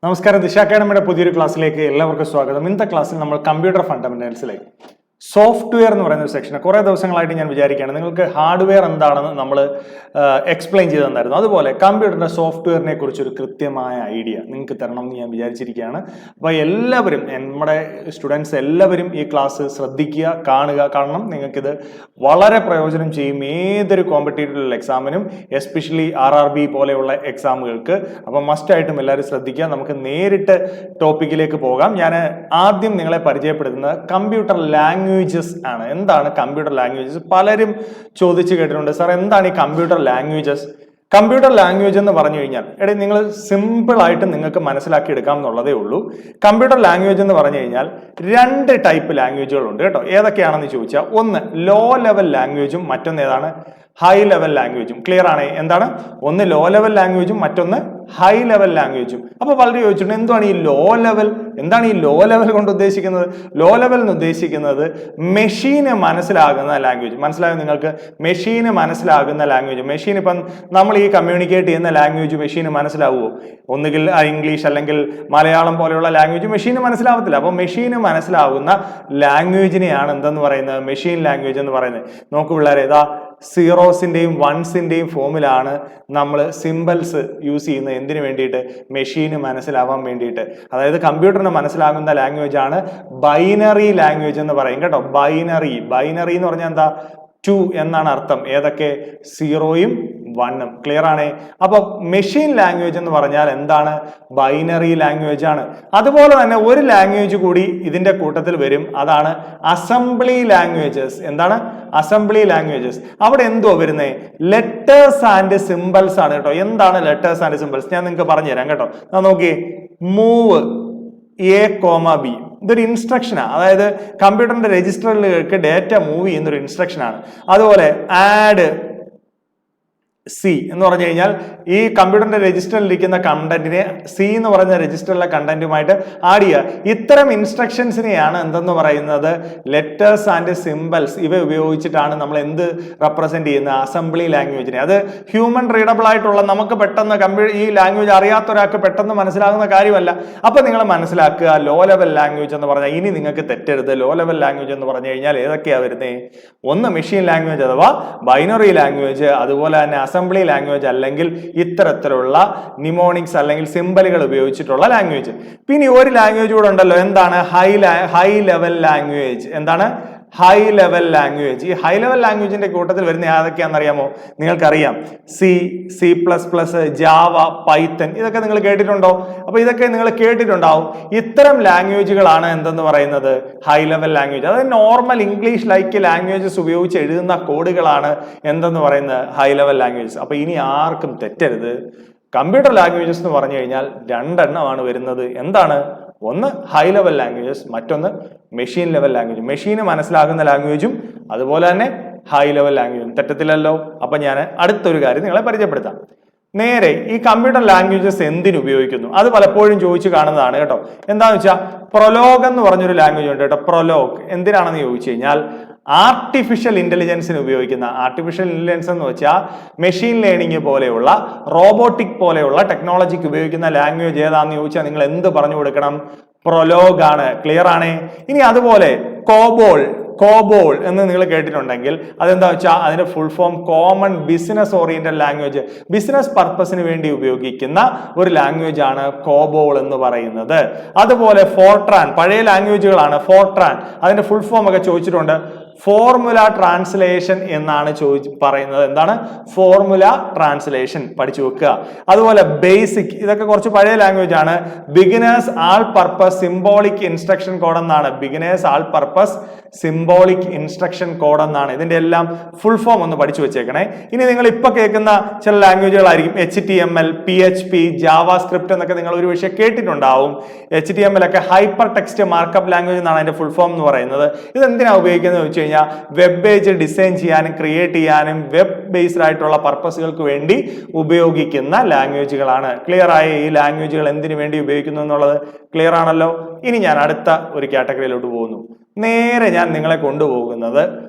നമസ്കാരം, ദിശ അക്കാഡമിയുടെ പുതിയൊരു ക്ലാസ്സിലേക്ക് എല്ലാവർക്കും സ്വാഗതം. ഇന്നത്തെ ക്ലാസ്സിൽ നമ്മൾ കമ്പ്യൂട്ടർ ഫണ്ടമെന്റൽസിലേക്ക് സോഫ്റ്റ്വെയർ എന്ന് പറയുന്ന ഒരു സെക്ഷൻ കുറേ ദിവസങ്ങളായിട്ട് ഞാൻ വിചാരിക്കുകയാണ് നിങ്ങൾക്ക് ഹാർഡ്വെയർ എന്താണെന്ന് നമ്മൾ എക്സ്പ്ലെയിൻ ചെയ്ത് തന്നായിരുന്നു. അതുപോലെ കമ്പ്യൂട്ടറിന്റെ സോഫ്റ്റ്വെയറിനെ കുറിച്ചൊരു കൃത്യമായ ഐഡിയ നിങ്ങൾക്ക് തരണം എന്ന് ഞാൻ വിചാരിച്ചിരിക്കുകയാണ്. അപ്പോൾ എല്ലാവരും, നമ്മുടെ സ്റ്റുഡൻസ് എല്ലാവരും ഈ ക്ലാസ് ശ്രദ്ധിക്കുക, കാണുക. കാരണം നിങ്ങൾക്കിത് വളരെ പ്രയോജനം ചെയ്യും ഏതൊരു കോമ്പറ്റേറ്റീവ് എക്സാമിനും, എസ്പെഷ്യലി RRB പോലെയുള്ള എക്സാമുകൾക്ക്. അപ്പം മസ്റ്റായിട്ടും എല്ലാവരും ശ്രദ്ധിക്കുക. നമുക്ക് നേരിട്ട് ടോപ്പിക്കിലേക്ക് പോകാം. ഞാൻ ആദ്യം നിങ്ങളെ പരിചയപ്പെടുത്തുന്നത് കമ്പ്യൂട്ടർ ലാംഗ്വേജസ് ആണ്. എന്താണ് കമ്പ്യൂട്ടർ ലാംഗ്വേജസ്? പലരും ചോദിച്ചു കേട്ടിട്ടുണ്ട്, സാർ എന്താണ് ഈ കമ്പ്യൂട്ടർ ലാംഗ്വേജസ്? കമ്പ്യൂട്ടർ ലാംഗ്വേജ് എന്ന് പറഞ്ഞു കഴിഞ്ഞാൽ നിങ്ങൾ സിമ്പിൾ ആയിട്ട് നിങ്ങൾക്ക് മനസ്സിലാക്കി എടുക്കാം എന്നുള്ളതേ ഉള്ളൂ. കമ്പ്യൂട്ടർ ലാംഗ്വേജ് എന്ന് പറഞ്ഞു കഴിഞ്ഞാൽ രണ്ട് ടൈപ്പ് ലാംഗ്വേജുകളുണ്ട് കേട്ടോ. ഏതൊക്കെയാണെന്ന് ചോദിച്ചാൽ, ഒന്ന് ലോ ലെവൽ ലാംഗ്വേജും മറ്റൊന്ന് ഏതാണ്? High level ലാംഗ്വേജും. ക്ലിയർ ആണ്? എന്താണ്? ഒന്ന് ലോ ലെവൽ ലാംഗ്വേജും മറ്റൊന്ന് ഹൈ ലെവൽ ലാംഗ്വേജും. അപ്പൊ പലരും ചോദിച്ചിട്ടുണ്ട്, എന്താണ് ഈ ലോ ലെവൽ? എന്താണ് ഈ ലോ ലെവൽ കൊണ്ട് ഉദ്ദേശിക്കുന്നത്? ലോ ലെവൽ എന്ന് ഉദ്ദേശിക്കുന്നത് മെഷീന് മനസ്സിലാകുന്ന ലാംഗ്വേജ്. മനസ്സിലാകും നിങ്ങൾക്ക്? മെഷീന് മനസ്സിലാകുന്ന ലാംഗ്വേജ്. മെഷീൻ ഇപ്പം നമ്മൾ ഈ കമ്മ്യൂണിക്കേറ്റ് ചെയ്യുന്ന ലാംഗ്വേജ് മെഷീന് മനസ്സിലാവുമോ? ഒന്നുകിൽ ഇംഗ്ലീഷ് അല്ലെങ്കിൽ മലയാളം പോലെയുള്ള ലാംഗ്വേജ് മെഷീന് മനസ്സിലാവത്തില്ല. അപ്പൊ മെഷീന് മനസ്സിലാകുന്ന ലാംഗ്വേജിനെയാണ് എന്തെന്ന് പറയുന്നത്? മെഷീൻ ലാംഗ്വേജ് എന്ന് പറയുന്നത്. നോക്കൂ പിള്ളേരെ, ഏതാ സീറോസിന്റെയും വൺസിന്റെയും ഫോമിലാണ് നമ്മൾ സിംബൽസ് യൂസ് ചെയ്യുന്നത്. എന്തിനു വേണ്ടിയിട്ട്? മെഷീന് മനസ്സിലാവാൻ വേണ്ടിയിട്ട്. അതായത് കമ്പ്യൂട്ടറിന് മനസ്സിലാകുന്ന ലാംഗ്വേജ് ആണ് ബൈനറി ലാംഗ്വേജ് എന്ന് പറയും കേട്ടോ. ബൈനറി എന്ന് പറഞ്ഞാൽ എന്താ? 2 എന്നാണ് അർത്ഥം. ഏതൊക്കെ? 0യും 1ഉം. ക്ലിയർ ആണ്? അപ്പൊ മെഷീൻ ലാംഗ്വേജ് എന്ന് പറഞ്ഞാൽ എന്താണ്? ബൈനറി ലാംഗ്വേജ് ആണ്. അതുപോലെ തന്നെ ഒരു ലാംഗ്വേജ് കൂടി ഇതിന്റെ കൂട്ടത്തിൽ വരും, അതാണ് അസംബ്ലി ലാംഗ്വേജസ്. എന്താണ്? Assembly languages. അവിടെ എന്തോ വരുന്നേ? ലെറ്റേഴ്സ് ആൻഡ് സിംബൽസ് ആണ് കേട്ടോ. എന്താണ് ലെറ്റേഴ്സ് ആൻഡ് സിംബൽസ്? ഞാൻ നിങ്ങൾക്ക് പറഞ്ഞു തരാം കേട്ടോ. നോക്കിയേ, മൂവ് A, B ഇതൊരു ഇൻസ്ട്രക്ഷനാണ്. അതായത് കമ്പ്യൂട്ടറിന്റെ രജിസ്റ്ററിലേക്ക് ഡേറ്റ മൂവ് ചെയ്യുന്ന ഒരു ഇൻസ്ട്രക്ഷനാണ്. അതുപോലെ ആഡ് C എന്ന് പറഞ്ഞു കഴിഞ്ഞാൽ ഈ കമ്പ്യൂട്ടറിന്റെ രജിസ്റ്ററിൽ ഇരിക്കുന്ന കണ്ടന്റിനെ C എന്ന് പറയുന്ന രജിസ്റ്ററിലെ കണ്ടന്റുമായിട്ട് ആഡ് ചെയ്യുക. ഇത്തരം ഇൻസ്ട്രക്ഷൻസിനെയാണ് എന്തെന്ന് പറയുന്നത്? Letters and symbols. ഇവ ഉപയോഗിച്ചിട്ടാണ് നമ്മൾ എന്ത് റെപ്രസെന്റ് ചെയ്യുന്ന? അസംബ്ലി ലാംഗ്വേജിനെ. അത് ഹ്യൂമൻ റീഡബിൾ ആയിട്ടുള്ള, നമുക്ക് പെട്ടെന്ന് ഈ ലാംഗ്വേജ് അറിയാത്ത ഒരാൾക്ക് പെട്ടെന്ന് മനസ്സിലാകുന്ന കാര്യമല്ല. അപ്പൊ നിങ്ങൾ മനസ്സിലാക്കുക, ലോ ലെവൽ ലാംഗ്വേജ് എന്ന് പറഞ്ഞാൽ, ഇനി നിങ്ങൾക്ക് തെറ്റരുത്, ലോ ലെവൽ ലാംഗ്വേജ് എന്ന് പറഞ്ഞു കഴിഞ്ഞാൽ ഏതൊക്കെയാ വരുന്നത്? ഒന്ന് മെഷീൻ ലാംഗ്വേജ് അഥവാ ബൈനറി ലാംഗ്വേജ്, അതുപോലെ തന്നെ അസംബ്ലി ലാംഗ്വേജ് അല്ലെങ്കിൽ ഇത്തരത്തിലുള്ള നിമോണിക്സ് അല്ലെങ്കിൽ സിംബലുകൾ ഉപയോഗിച്ചിട്ടുള്ള ലാംഗ്വേജ്. പിന്നെ ഒരു ലാംഗ്വേജ് കൂടെ ഉണ്ടല്ലോ, എന്താണ്? High level language. എന്താണ്? High level language. ഈ ഹൈ ലെവൽ ലാംഗ്വേജിന്റെ കൂട്ടത്തിൽ വരുന്ന ഏതൊക്കെയാണെന്നറിയാമോ? നിങ്ങൾക്കറിയാം, C++, ജാവ, പൈത്തൺ. ഇതൊക്കെ നിങ്ങൾ കേട്ടിട്ടുണ്ടോ? അപ്പൊ ഇതൊക്കെ നിങ്ങൾ കേട്ടിട്ടുണ്ടാവും. ഇത്തരം ലാംഗ്വേജുകളാണ് എന്തെന്ന് പറയുന്നത്? High level language. അതായത് നോർമൽ ഇംഗ്ലീഷ് ലൈക്ക് ലാംഗ്വേജസ് ഉപയോഗിച്ച് എഴുതുന്ന കോഡുകളാണ് എന്തെന്ന് പറയുന്നത്? High level languages. അപ്പൊ ഇനി ആർക്കും തെറ്റരുത്, കമ്പ്യൂട്ടർ ലാംഗ്വേജസ് എന്ന് പറഞ്ഞു കഴിഞ്ഞാൽ രണ്ടെണ്ണമാണ് വരുന്നത്. എന്താണ്? ഒന്ന് ഹൈ ലെവൽ ലാംഗ്വേജസ്, മറ്റൊന്ന് മെഷീൻ ലെവൽ ലാംഗ്വേജ്. മെഷീന് മനസ്സിലാകുന്ന ലാംഗ്വേജും അതുപോലെ തന്നെ ഹൈ ലെവൽ ലാംഗ്വേജും. തെറ്റത്തില്ലല്ലോ? അപ്പൊ ഞാൻ അടുത്തൊരു കാര്യം നിങ്ങളെ പരിചയപ്പെടുത്താം. നേരെ ഈ കമ്പ്യൂട്ടർ ലാംഗ്വേജസ് എന്തിനു ഉപയോഗിക്കുന്നു? അത് പലപ്പോഴും ചോദിച്ചു കാണുന്നതാണ് കേട്ടോ. എന്താന്ന് വെച്ചാൽ, പ്രൊലോഗ് എന്ന് പറഞ്ഞൊരു ലാംഗ്വേജ് ഉണ്ട് കേട്ടോ. പ്രൊലോഗ് എന്തിനാണെന്ന് ചോദിച്ചു കഴിഞ്ഞാൽ, ആർട്ടിഫിഷ്യൽ ഇന്റലിജൻസിന് ഉപയോഗിക്കുന്ന, ആർട്ടിഫിഷ്യൽ ഇന്റലിജൻസ് എന്ന് വെച്ചാൽ മെഷീൻ ലേണിംഗ് പോലെയുള്ള, റോബോട്ടിക് പോലെയുള്ള ടെക്നോളജിക്ക് ഉപയോഗിക്കുന്ന ലാംഗ്വേജ് ഏതാണെന്ന് ചോദിച്ചാൽ നിങ്ങൾ എന്ത് പറഞ്ഞു കൊടുക്കണം? പ്രൊലോഗ് ആണ്. ക്ലിയർ ആണ്? ഇനി അതുപോലെ കോബോൾ എന്ന് നിങ്ങൾ കേട്ടിട്ടുണ്ടെങ്കിൽ അതെന്താ വെച്ചാൽ, അതിന്റെ full form common business oriented language. Business പർപ്പസിന് വേണ്ടി ഉപയോഗിക്കുന്ന ഒരു ലാംഗ്വേജ് ആണ് കോബോൾ എന്ന് പറയുന്നത്. അതുപോലെ ഫോർട്രാൻ, പഴയ ലാംഗ്വേജുകളാണ്. ഫോർട്രാൻ അതിന്റെ ഫുൾ ഫോം ഒക്കെ ചോദിച്ചിട്ടുണ്ട്. ഫോർമുല ട്രാൻസ്ലേഷൻ എന്നാണ് പറയുന്നത്. എന്താണ്? ഫോർമുല ട്രാൻസ്ലേഷൻ പഠിച്ചു വെക്കുക. അതുപോലെ ബേസിക്, ഇതൊക്കെ കുറച്ച് പഴയ ലാംഗ്വേജ് ആണ്. ബിഗിനേഴ്സ് ആൾ പർപ്പസ് സിംബോളിക് ഇൻസ്ട്രക്ഷൻ കോഡ് എന്നാണ്. ബിഗിനേഴ്സ് ആൾ പർപ്പസ് സിംബോളിക് ഇൻസ്ട്രക്ഷൻ കോഡ് എന്നാണ്. ഇതിന്റെ എല്ലാം ഫുൾ ഫോം ഒന്ന് പഠിച്ചു വെച്ചേക്കണേ. ഇനി നിങ്ങൾ ഇപ്പൊ കേൾക്കുന്ന ചില ലാംഗ്വേജുകളായിരിക്കും HTML, PHP, ജാവാസ്ക്രിപ്റ്റ് എന്നൊക്കെ നിങ്ങൾ ഒരു വിഷയം കേട്ടിട്ടുണ്ടാവും. HTML ഒക്കെ ഹൈപ്പർ ടെക്സ്റ്റ് മാർക്കപ്പ് ലാംഗ്വേജ് എന്നാണ് അതിന്റെ ഫുൾ ഫോം എന്ന് പറയുന്നത്. ഇത് എന്തിനാണ് ഉപയോഗിക്കുന്നത് വെച്ച് കഴിഞ്ഞാൽ, വെബ് പേജ് ഡിസൈൻ ചെയ്യാനും ക്രിയേറ്റ് ചെയ്യാനും വെബ് ബേസ്ഡ് ആയിട്ടുള്ള പർപ്പസുകൾക്ക് വേണ്ടി ഉപയോഗിക്കുന്ന ലാംഗ്വേജുകളാണ്. ക്ലിയർ ആയ? ഈ ലാംഗ്വേജുകൾ എന്തിനു വേണ്ടി ഉപയോഗിക്കുന്നു എന്നുള്ളത് ക്ലിയർ ആണല്ലോ? ഇനി ഞാൻ അടുത്ത ഒരു കാറ്റഗറിയിലോട്ട് പോകുന്നു. നേരെ ഞാൻ നിങ്ങളെ കൊണ്ടുപോകുന്നത്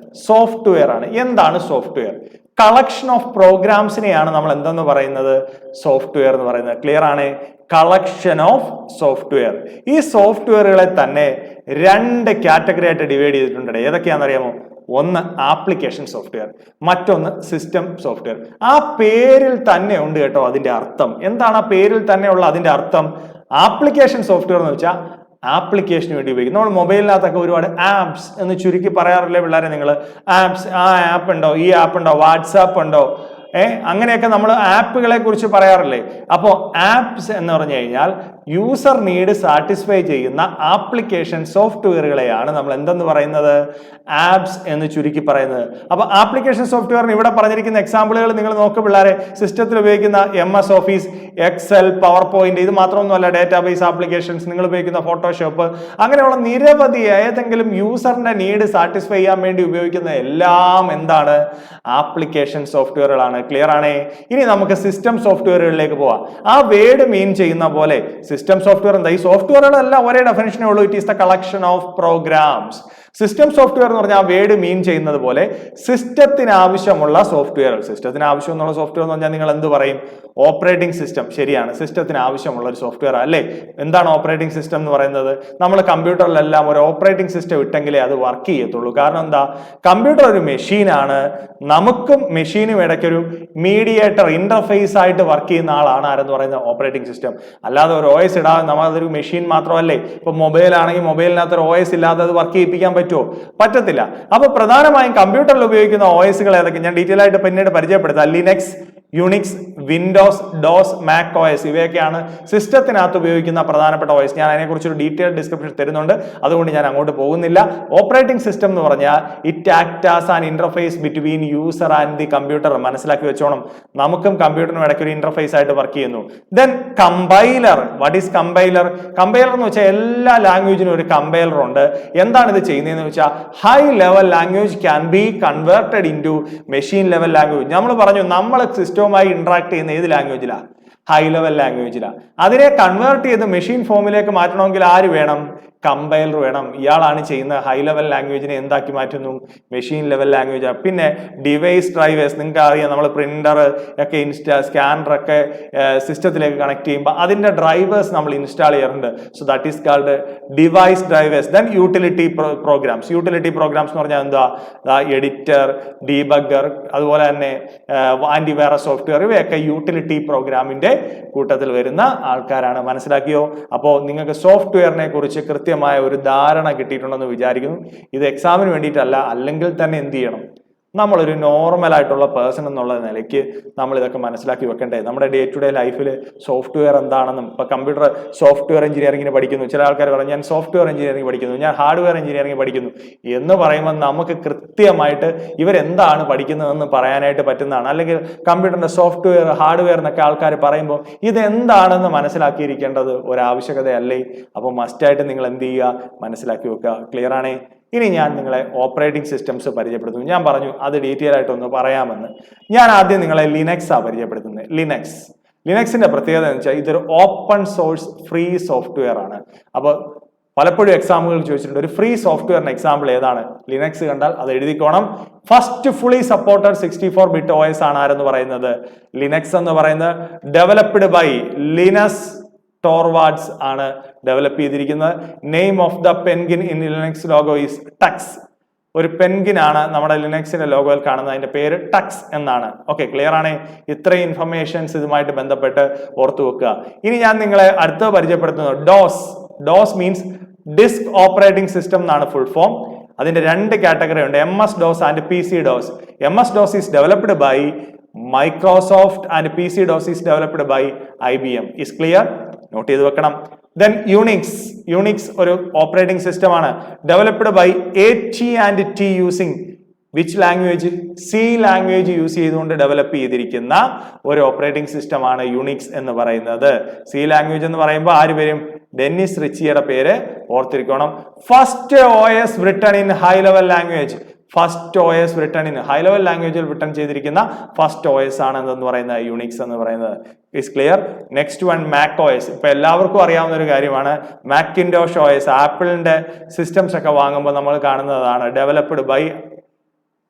സോഫ്റ്റ്വെയർ ആണ്. എന്താണ് സോഫ്റ്റ്വെയർ? കളക്ഷൻ ഓഫ് പ്രോഗ്രാംസിനെയാണ് നമ്മൾ എന്തെന്ന് പറയുന്നത്? സോഫ്റ്റ്വെയർ എന്ന് പറയുന്നത്. ക്ലിയർ ആണ്? Collection of software. ഈ സോഫ്റ്റ്വെയറുകളെ തന്നെ 2 കാറ്റഗറി ആയിട്ട് ഡിവൈഡ് ചെയ്തിട്ടുണ്ട്. ഏതൊക്കെയാണെന്നറിയാമോ? ഒന്ന് ആപ്ലിക്കേഷൻ സോഫ്റ്റ്വെയർ, മറ്റൊന്ന് സിസ്റ്റം സോഫ്റ്റ്വെയർ. ആ പേരിൽ തന്നെ ഉണ്ട് കേട്ടോ അതിന്റെ അർത്ഥം. എന്താണ് ആ പേരിൽ തന്നെയുള്ള അതിന്റെ അർത്ഥം? ആപ്ലിക്കേഷൻ സോഫ്റ്റ്വെയർ എന്ന് വെച്ചാൽ ആപ്ലിക്കേഷന് വേണ്ടി ഉപയോഗിക്കും. നമ്മൾ മൊബൈലിനകത്തൊക്കെ ഒരുപാട് ആപ്സ് എന്ന് ചുരുക്കി പറയാറില്ലേ പിള്ളേരെ? നിങ്ങൾ ആപ്സ്, ആ ആപ്പ് ഉണ്ടോ, ഈ ആപ്പ് ഉണ്ടോ, വാട്സാപ്പ് ഉണ്ടോ, അങ്ങനെയൊക്കെ നമ്മൾ ആപ്പുകളെ കുറിച്ച് പറയാറില്ലേ? അപ്പോൾ ആപ്സ് എന്ന് പറഞ്ഞു കഴിഞ്ഞാൽ യൂസർ നീഡ് സാറ്റിസ്ഫൈ ചെയ്യുന്ന ആപ്ലിക്കേഷൻ സോഫ്റ്റ്വെയറുകളെയാണ് നമ്മൾ എന്തെന്ന് പറയുന്നത്? ആപ്സ് എന്ന് ചുരുക്കി പറയുന്നത്. അപ്പൊ ആപ്ലിക്കേഷൻ സോഫ്റ്റ്വെയറിന് ഇവിടെ പറഞ്ഞിരിക്കുന്ന എക്സാമ്പിളുകൾ നിങ്ങൾ നോക്ക് പിള്ളേരെ. സിസ്റ്റത്തിൽ ഉപയോഗിക്കുന്ന MS office, excel, PowerPoint, ഇത് മാത്രമൊന്നുമല്ല. ഡേറ്റാബേസ് ആപ്ലിക്കേഷൻസ്, നിങ്ങൾ ഉപയോഗിക്കുന്ന ഫോട്ടോഷോപ്പ്, അങ്ങനെയുള്ള നിരവധി ഏതെങ്കിലും യൂസറിന്റെ നീഡ് സാറ്റിസ്ഫൈ ചെയ്യാൻ വേണ്ടി ഉപയോഗിക്കുന്ന എല്ലാം എന്താണ്? ആപ്ലിക്കേഷൻ സോഫ്റ്റ്വെയറുകളാണ്. ക്ലിയർ ആണേ? ഇനി നമുക്ക് സിസ്റ്റം സോഫ്റ്റ്വെയറുകളിലേക്ക് പോവാം. ആ വേർഡ് മീൻ ചെയ്യുന്ന പോലെ സിസ്റ്റം സോഫ്റ്റ്വെയർ എന്താ? ഈ സോഫ്റ്റ്വെയറുകളെല്ലാം ഒരേ ഡെഫിനിഷനേ ഉള്ളൂ. It is the collection of programs. System software എന്ന് പറഞ്ഞാൽ ആ വേർഡ് മീൻ ചെയ്യുന്നത് പോലെ സിസ്റ്റത്തിന് ആവശ്യമുള്ള സോഫ്റ്റ്വെയർ. സിസ്റ്റത്തിന് ആവശ്യമുള്ള സോഫ്റ്റ്വെയർ എന്ന് പറഞ്ഞാൽ നിങ്ങൾ എന്ത് പറയും? Operating system. ശരിയാണ്, സിസ്റ്റത്തിന് ആവശ്യമുള്ള ഒരു സോഫ്റ്റ്വെയർ അല്ലേ? എന്താണ് ഓപ്പറേറ്റിംഗ് സിസ്റ്റം എന്ന് പറയുന്നത്? നമ്മൾ കമ്പ്യൂട്ടറിലെല്ലാം ഒരു ഓപ്പറേറ്റിംഗ് സിസ്റ്റം ഇട്ടെങ്കിലേ അത് വർക്ക് ചെയ്യത്തുള്ളൂ. കാരണം എന്താ? കമ്പ്യൂട്ടർ ഒരു മെഷീനാണ്. നമുക്കും മെഷീനും ഇടയ്ക്കൊരു മീഡിയേറ്റർ, ഇന്റർഫേസ് ആയിട്ട് വർക്ക് ചെയ്യുന്ന ആളാണ് ആരെന്ന് പറയുന്നത്? Operating system. അല്ലാതെ ഒരു OS ഇടാതെ നമ്മളതൊരു മെഷീൻ മാത്രമല്ലേ? ഇപ്പൊ മൊബൈൽ ആണെങ്കിൽ മൊബൈലിനകത്ത് ഒരു OS ഇല്ലാതെ അത് വർക്ക് ചെയ്യിപ്പിക്കാൻ പറ്റുമോ? പറ്റത്തില്ല. അപ്പൊ പ്രധാനമായും കമ്പ്യൂട്ടറിൽ ഉപയോഗിക്കുന്ന OSകൾ ഏതൊക്കെ ഞാൻ ഡീറ്റെയിൽ ആയിട്ട് പിന്നീട് പരിചയപ്പെടുത്താം. Linux, Unix, Windows, dose, Mac OS ഇവയൊക്കെയാണ് സിസ്റ്റത്തിനകത്ത് ഉപയോഗിക്കുന്ന പ്രധാനപ്പെട്ട OS. ഞാൻ അതിനെക്കുറിച്ചൊരു ഡീറ്റെയിൽ ഡിസ്ക്രിപ്ഷൻ തരുന്നുണ്ട്, അതുകൊണ്ട് ഞാൻ അങ്ങോട്ട് പോകുന്നില്ല. ഓപ്പറേറ്റിംഗ് സിസ്റ്റം എന്ന് പറഞ്ഞാൽ it act as an interface between user and the computer. മനസ്സിലാക്കി വെച്ചോണം, നമുക്കും കമ്പ്യൂട്ടറിനും ഇടയ്ക്ക് ഒരു ഇന്റർഫേസ് ആയിട്ട് വർക്ക് ചെയ്യുന്നു. Then compiler. What is compiler? Compiler എന്ന് വെച്ചാൽ എല്ലാ ലാംഗ്വേജിനും ഒരു കമ്പൈലർ ഉണ്ട്. എന്താണ് ഇത് ചെയ്യുന്നതെന്ന് വെച്ചാൽ high level language can be converted into machine level language. നമ്മൾ പറഞ്ഞു നമ്മൾ സിസ്റ്റവുമായി ഇന്ററാക്ട് ചെയ്യുന്ന ഏത് ലാംഗ്വേജിലാണ്? High level ലാംഗ്വേജിലാണ്. അതിനെ കൺവേർട്ട് ചെയ്ത് മെഷീൻ ഫോമിലേക്ക് മാറ്റണമെങ്കിൽ ആര് വേണം? കമ്പൈലർ വേണം. ഇയാളാണ് ചെയ്യുന്ന ഹൈ ലെവൽ ലാംഗ്വേജിനെ എന്താക്കി മാറ്റുന്നു? Machine level language. പിന്നെ ഡിവൈസ് ഡ്രൈവേഴ്സ്, നിങ്ങൾക്ക് അറിയാം, നമ്മൾ പ്രിന്റർ ഒക്കെ സ്കാനർ ഒക്കെ സിസ്റ്റത്തിലേക്ക് കണക്ട് ചെയ്യുമ്പോൾ അതിന്റെ ഡ്രൈവേഴ്സ് നമ്മൾ ഇൻസ്റ്റാൾ ചെയ്യാറുണ്ട്. So that is called device drivers. Then utility programs. Utility programs എന്ന് പറഞ്ഞാൽ എന്താ? എഡിറ്റർ, ഡീബഗർ, അതുപോലെ തന്നെ ആന്റിവൈറസ് സോഫ്റ്റ്വെയർ, ഇവയൊക്കെ യൂട്ടിലിറ്റി പ്രോഗ്രാമിന്റെ കൂട്ടത്തിൽ വരുന്ന ആൾക്കാരാണ്. മനസ്സിലാക്കിയോ? അപ്പോൾ നിങ്ങൾക്ക് സോഫ്റ്റ്വെയറിനെ കുറിച്ച് കൃത്യമായ ഒരു ധാരണ കിട്ടിയിട്ടുണ്ടെന്ന് വിചാരിക്കുന്നു. ഇത് എക്സാമിന് വേണ്ടിയിട്ടല്ല, അല്ലെങ്കിൽ തന്നെ എന്ത് ചെയ്യണം? നമ്മളൊരു നോർമൽ ആയിട്ടുള്ള പേഴ്സൺ എന്നുള്ള നിലയ്ക്ക് നമ്മൾ ഇതൊക്കെ മനസ്സിലാക്കി വെക്കണ്ടേ? നമ്മുടെ ഡേ ടു ഡേ ലൈഫിൽ സോഫ്റ്റ്വെയർ എന്താണെന്നും, ഇപ്പൊ കമ്പ്യൂട്ടർ സോഫ്റ്റ്വെയർ എഞ്ചിനീയറിംഗിന് പഠിക്കുന്നു, ചില ആൾക്കാർ പറഞ്ഞു ഞാൻ സോഫ്റ്റ്വെയർ എഞ്ചിനീയറിംഗ് പഠിക്കുന്നു, ഞാൻ ഹാർഡ്വെയർ എഞ്ചിനീയറിംഗ് പഠിക്കുന്നു എന്ന് പറയുമ്പോൾ നമുക്ക് കൃത്യമായിട്ട് ഇവരെന്താണ് പഠിക്കുന്നതെന്ന് പറയാനായിട്ട് പറ്റുന്നതാണ്. അല്ലെങ്കിൽ കമ്പ്യൂട്ടറിന്റെ സോഫ്റ്റ്വെയർ, ഹാർഡ്വെയർ എന്നൊക്കെ ആൾക്കാർ പറയുമ്പോൾ ഇതെന്താണെന്ന് മനസ്സിലാക്കിയിരിക്കേണ്ടത് ഒരാവശ്യകതയല്ലേ? അപ്പോൾ മസ്റ്റായിട്ട് നിങ്ങൾ എന്ത് ചെയ്യുക? മനസ്സിലാക്കി വെക്കുക. ക്ലിയർ ആണേ? ഇനി ഞാൻ നിങ്ങളെ ഓപ്പറേറ്റിംഗ് സിസ്റ്റംസ് പരിചയപ്പെടുത്തുന്നു. ഞാൻ പറഞ്ഞു അത് ഡീറ്റെയിൽ ആയിട്ടൊന്ന് പറയാമെന്ന്. ഞാൻ ആദ്യം നിങ്ങളെ ലിനക്സാ പരിചയപ്പെടുത്തുന്നത്. ലിനക്സിന്റെ പ്രത്യേകത എന്ന് വെച്ചാൽ ഇതൊരു ഓപ്പൺ സോഴ്സ് ഫ്രീ സോഫ്റ്റ്വെയർ ആണ്. അപ്പൊ പലപ്പോഴും എക്സാമുകൾ ചോദിച്ചിട്ടുണ്ട് ഒരു ഫ്രീ സോഫ്റ്റ്വെയറിന് എക്സാമ്പിൾ ഏതാണ്? ലിനക്സ് കണ്ടാൽ അത് എഴുതിക്കോണം. First fully supported 64-bit OS ആണ് ആരെന്ന് പറയുന്നത്? ലിനക്സ് എന്ന് പറയുന്നത് ഡെവലപ്ഡ് ബൈ ലിനസ് ടോർവാർഡ്സ് ആണ് ഡെവലപ്പ് ചെയ്തിരിക്കുന്നത്. Name of the penguin in Linux logo is Tux. ഒരു പെൻഗിൻ ആണ് നമ്മുടെ ലിനക്സിന്റെ ലോഗോയിൽ കാണുന്നത്, അതിന്റെ പേര് ടക്സ് എന്നാണ്. ഓക്കെ, ക്ലിയർ ആണ്? ഇത്രയും ഇൻഫർമേഷൻസ് ഇതുമായിട്ട് ബന്ധപ്പെട്ട് ഓർത്തു വെക്കുക. ഇനി ഞാൻ നിങ്ങളെ അടുത്ത് പരിചയപ്പെടുത്തുന്നത് DOS means disk operating system എന്നാണ് ഫുൾ ഫോം. അതിന്റെ 2 കാറ്റഗറി ഉണ്ട്, MS DOS and PC DOS. MS DOS is developed by Microsoft and PC DOS is developed by IBM. Is clear? Note ചെയ്ത് വെക്കണം. ദെൻ യുണിക്സ് ഒരു operating system ആണ്, developed by AT&T using which language? C language use ചെയ്തുകൊണ്ട് develop ചെയ്തിരിക്കുന്ന ഒരു operating system ആണ് Unix എന്ന് പറയുന്നത്. C ലാംഗ്വേജ് എന്ന് പറയുമ്പോൾ ആര് വരും? ഡെന്നിസ് റിച്ചിയുടെ പേര് ഓർത്തിരിക്കണം. First OS written in high level language. First OS written in high level ലാംഗ്വേജിൽ റിട്ടൺ ചെയ്തിരിക്കുന്ന ഫസ്റ്റ് OS ആണ് എന്തെന്ന് പറയുന്നത്? യുണിക്സ് എന്ന് പറയുന്നത്. Is clear? Next one Mac OS. ഇപ്പൊ എല്ലാവർക്കും അറിയാവുന്ന ഒരു കാര്യമാണ് മാക്കിൻടോഷ് OS. ആപ്പിളിന്റെ സിസ്റ്റംസ് ഒക്കെ വാങ്ങുമ്പോൾ നമ്മൾ കാണുന്നതാണ്, developed by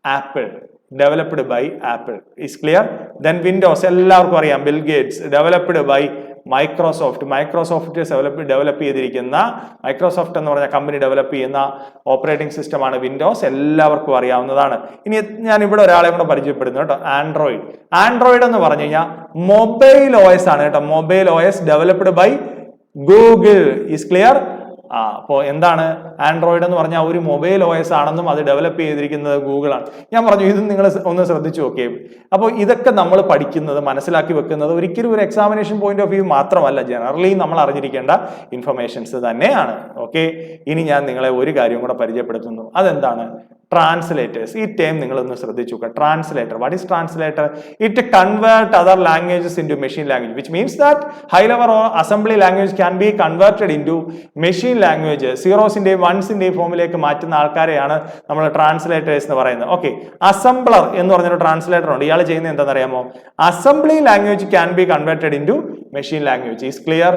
Apple. Developed by Apple. Is clear? Then Windows എല്ലാവർക്കും അറിയാം, Bill Gates, developed by Microsoft. Microsoft develop ചെയ്തിരിക്കുന്ന, മൈക്രോസോഫ്റ്റ് എന്ന് പറഞ്ഞ കമ്പനി ഡെവലപ്പ് ചെയ്യുന്ന ഓപ്പറേറ്റിംഗ് സിസ്റ്റമാണ് വിൻഡോസ്, എല്ലാവർക്കും അറിയാവുന്നതാണ്. ഇനി ഞാൻ ഇവിടെ ഒരാളെ കൂടെ പരിചയപ്പെടുന്നു കേട്ടോ, ആൻഡ്രോയിഡ്. ആൻഡ്രോയിഡ് എന്ന് പറഞ്ഞു കഴിഞ്ഞാൽ മൊബൈൽ OS ആണ് കേട്ടോ, mobile OS developed by Google. Is clear? അപ്പോൾ എന്താണ് ആൻഡ്രോയിഡ് എന്ന് പറഞ്ഞാൽ ഒരു മൊബൈൽ OS ആണെന്നും അത് ഡെവലപ്പ് ചെയ്തിരിക്കുന്നത് ഗൂഗിൾ ആണ്. ഞാൻ പറഞ്ഞു ഇത് നിങ്ങൾ ഒന്ന് ശ്രദ്ധിച്ചു നോക്കിയേ. അപ്പോൾ ഇതൊക്കെ നമ്മൾ പഠിക്കുന്നത്, മനസ്സിലാക്കി വെക്കുന്നത് ഒരിക്കലും ഒരു എക്സാമിനേഷൻ പോയിന്റ് ഓഫ് വ്യൂ മാത്രമല്ല, ജനറലി നമ്മൾ അറിഞ്ഞിരിക്കേണ്ട ഇൻഫർമേഷൻസ് തന്നെയാണ്. ഓക്കെ, ഇനി ഞാൻ നിങ്ങളെ ഒരു കാര്യം കൂടെ പരിചയപ്പെടുത്തുന്നു. അതെന്താണ്? ട്രാൻസ്ലേറ്റേഴ്സ്. ഈ ടേം നിങ്ങൾ ഒന്ന് ശ്രദ്ധിച്ചു. Translator, what is translator? It convert other languages into machine language, which means that high level or assembly language can be converted into machine language. സീറോസിന്റെയും വൺസിന്റെയും ഫോമിലേക്ക് മാറ്റുന്ന ആൾക്കാരെയാണ് നമ്മൾ ട്രാൻസ്ലേറ്റേഴ്സ് എന്ന് പറയുന്നത്. ഓക്കെ, അസംബ്ലർ എന്ന് പറഞ്ഞൊരു ട്രാൻസ്ലേറ്റർ ഉണ്ട്. ഇയാൾ ചെയ്യുന്നത് എന്താണെന്നറിയാമോ? Assembly language can be converted into machine language. Is clear?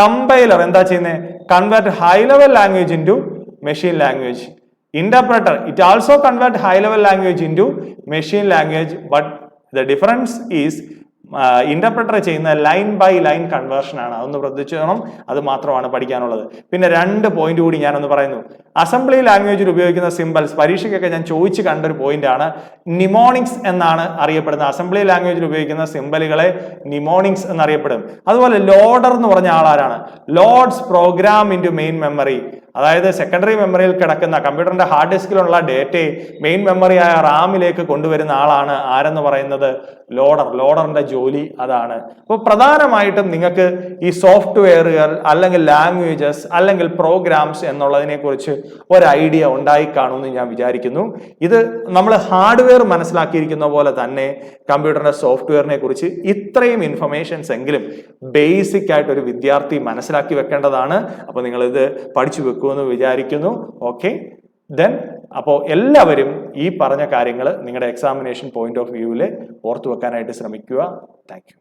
Compiler എന്താ ചെയ്യുന്നത്? Convert high level language into machine language. Interpreter, it also convert high level language into machine language, but the difference is interpreter ചെയ്യുന്ന line by line conversion ആണ്. അതൊന്ന് ശ്രദ്ധിച്ചു വേണം, അത് മാത്രമാണ് പഠിക്കാനുള്ളത്. പിന്നെ 2 പോയിന്റ് കൂടി ഞാനൊന്ന് പറയുന്നു. അസംബ്ലി ലാംഗ്വേജിൽ ഉപയോഗിക്കുന്ന സിംബൽസ്, പരീക്ഷയ്ക്കൊക്കെ ഞാൻ ചോദിച്ചു കണ്ടൊരു പോയിന്റ് ആണ്. നിമോണിക്സ് എന്നാണ് അറിയപ്പെടുന്നത്. അസംബ്ലി ലാംഗ്വേജിൽ ഉപയോഗിക്കുന്ന സിംബലുകളെ നിമോണിക്സ് എന്നറിയപ്പെടും. അതുപോലെ ലോഡർ എന്ന് പറഞ്ഞ ആളാരാണ്? Loads program into main memory. അതായത് സെക്കൻഡറി മെമ്മറിയിൽ കിടക്കുന്ന കമ്പ്യൂട്ടറിന്റെ ഹാർഡ് ഡിസ്കിലുള്ള ഡേറ്റയെ മെയിൻ മെമ്മറിയായ റാമിലേക്ക് കൊണ്ടുവരുന്ന ആളാണ് ആരെന്ന് പറയുന്നത്? ലോഡർ. ലോഡറിന്റെ ജോലി അതാണ്. അപ്പോൾ പ്രധാനമായിട്ടും നിങ്ങൾക്ക് ഈ സോഫ്റ്റ്വെയറുകൾ അല്ലെങ്കിൽ ലാംഗ്വേജസ് അല്ലെങ്കിൽ പ്രോഗ്രാംസ് എന്നുള്ളതിനെ കുറിച്ച് ഒരു ഐഡിയ ഉണ്ടായി കാണുമെന്ന് ഞാൻ വിചാരിക്കുന്നു. ഇത് നമ്മൾ ഹാർഡ്വെയർ മനസ്സിലാക്കിയിരിക്കുന്ന പോലെ തന്നെ കമ്പ്യൂട്ടറിന്റെ സോഫ്റ്റ്വെയറിനെ കുറിച്ച് ഇത്രയും ഇൻഫർമേഷൻസ് എങ്കിലും ബേസിക് ആയിട്ട് ഒരു വിദ്യാർത്ഥി മനസ്സിലാക്കി വെക്കേണ്ടതാണ്. അപ്പോൾ നിങ്ങൾ ഇത് പഠിച്ചു വെക്കുമെന്ന് വിചാരിക്കുന്നു. ഓക്കെ, ദെൻ അപ്പോൾ എല്ലാവരും ഈ പറഞ്ഞ കാര്യങ്ങൾ നിങ്ങളുടെ എക്സാമിനേഷൻ പോയിന്റ് ഓഫ് വ്യൂവിൽ ഓർത്തു വെക്കാനായിട്ട് ശ്രമിക്കുക. Thank you.